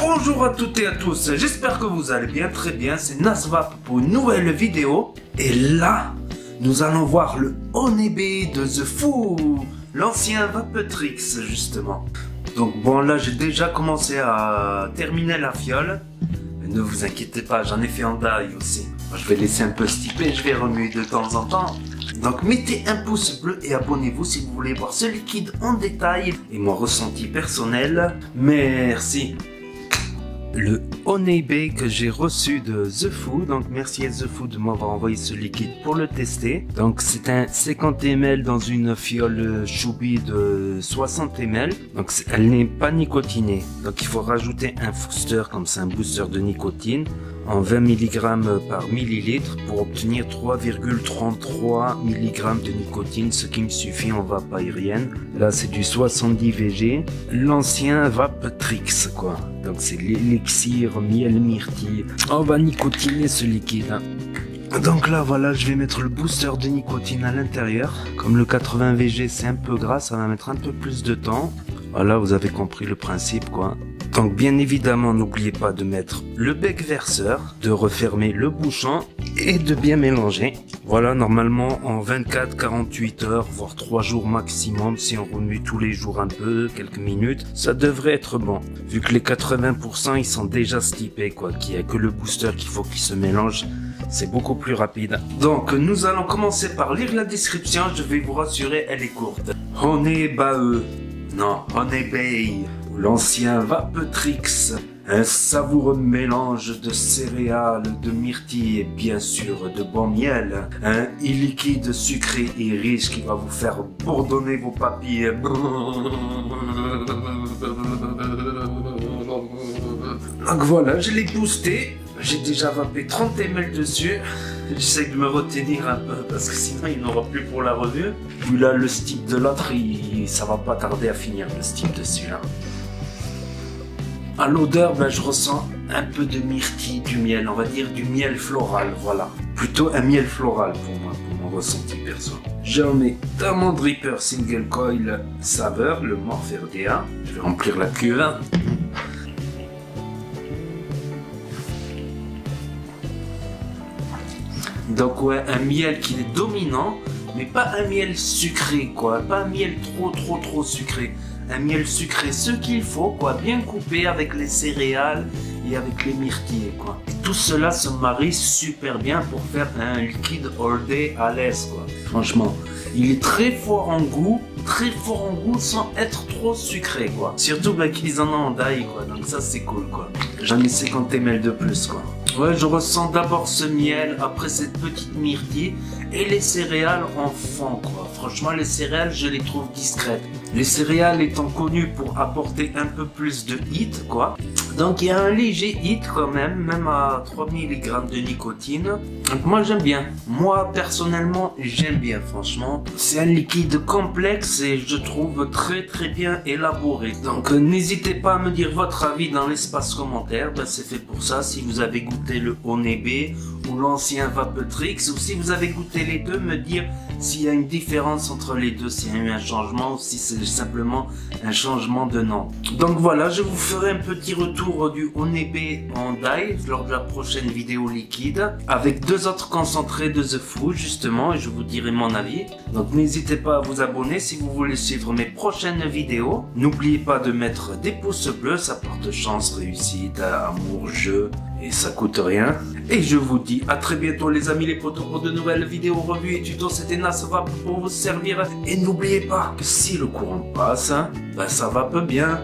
Bonjour à toutes et à tous, j'espère que vous allez bien, très bien, c'est Nasvap pour une nouvelle vidéo. Et là, nous allons voir le Honeybee de The Foo, l'ancien Vapetrix justement. Donc bon, là j'ai déjà commencé à terminer la fiole. Ne vous inquiétez pas, j'en ai fait en die aussi. Je vais laisser un peu stiper, je vais remuer de temps en temps. Donc mettez un pouce bleu et abonnez-vous si vous voulez voir ce liquide en détail et mon ressenti personnel. Merci. Le Honeybee que j'ai reçu de The Foo, donc merci à The Foo de m'avoir envoyé ce liquide pour le tester. Donc c'est un 50 ml dans une fiole Chubby de 60 ml, donc elle n'est pas nicotinée, donc il faut rajouter un booster, comme c'est un booster de nicotine, en 20 mg par millilitre pour obtenir 3,33 mg de nicotine, ce qui me suffit en vape aérienne. Là c'est du 70 VG, l'ancien Vapetrix quoi. Donc c'est l'élixir miel myrtille. On va nicotiner ce liquide. Donc là voilà, je vais mettre le booster de nicotine à l'intérieur. Comme le 80 VG c'est un peu gras, ça va mettre un peu plus de temps. Voilà, vous avez compris le principe quoi. Donc bien évidemment, n'oubliez pas de mettre le bec verseur, de refermer le bouchon et de bien mélanger. Voilà, normalement en 24-48 heures, voire 3 jours maximum, si on remue tous les jours un peu, quelques minutes, ça devrait être bon. Vu que les 80% ils sont déjà stipés quoi, qu'il n'y a que le booster qu'il faut qu'il se mélange, c'est beaucoup plus rapide. Donc nous allons commencer par lire la description, je vais vous rassurer, elle est courte. Honeybee, non, Honeybee, l'ancien Vapetrix, un savoureux mélange de céréales, de myrtille et bien sûr de bon miel. Un liquide sucré et riche qui va vous faire bourdonner vos papilles. Donc voilà, je l'ai boosté. J'ai déjà vapé 30 ml dessus. J'essaie de me retenir un peu parce que sinon il n'aura plus pour la revue. Vu là le stick de l'autre, ça va pas tarder à finir le stick de celui-là. À l'odeur, je ressens un peu de myrtille, du miel, on va dire du miel floral, voilà. Plutôt un miel floral pour moi, pour mon ressenti perso. J'en mets dans mon dripper single coil saveur, le Morph RDA. Je vais remplir la cuve. Donc ouais, un miel qui est dominant, mais pas un miel sucré quoi, pas un miel trop sucré. Un miel sucré, ce qu'il faut quoi, bien coupé avec les céréales et avec les myrtilles quoi. Et tout cela se marie super bien pour faire un liquide all day à l'aise quoi. Franchement, il est très fort en goût sans être trop sucré quoi. Surtout qu'ils en ont en die quoi, donc ça c'est cool quoi. J'en ai 50 ml de plus quoi. Ouais, je ressens d'abord ce miel, après cette petite myrtille et les céréales en fond quoi. Franchement les céréales je les trouve discrètes. Les céréales étant connues pour apporter un peu plus de hit quoi. Donc il y a un léger hit quand même à 3 mg de nicotine. Donc moi j'aime bien. Moi personnellement j'aime bien franchement. C'est un liquide complexe et je trouve très bien élaboré. Donc n'hésitez pas à me dire votre avis dans l'espace commentaire. C'est fait pour ça. Si vous avez goûté le Honeybee ou l'ancien Vapetrix, ou si vous avez goûté les deux, me dire s'il y a une différence entre les deux, s'il y a eu un changement ou si c'est simplement un changement de nom. Donc voilà, je vous ferai un petit retour du Honeybee en die lors de la prochaine vidéo liquide avec deux autres concentrés de The Foo justement et je vous dirai mon avis. Donc n'hésitez pas à vous abonner si vous voulez suivre mes prochaines vidéos. N'oubliez pas de mettre des pouces bleus, ça porte chance, réussite, amour, jeu et ça coûte rien. Et je vous dis à très bientôt les amis les potos pour de nouvelles vidéos, revues et tutos. C'était Nasvap pour vous servir. Et n'oubliez pas que si le courant passe, ça vape bien.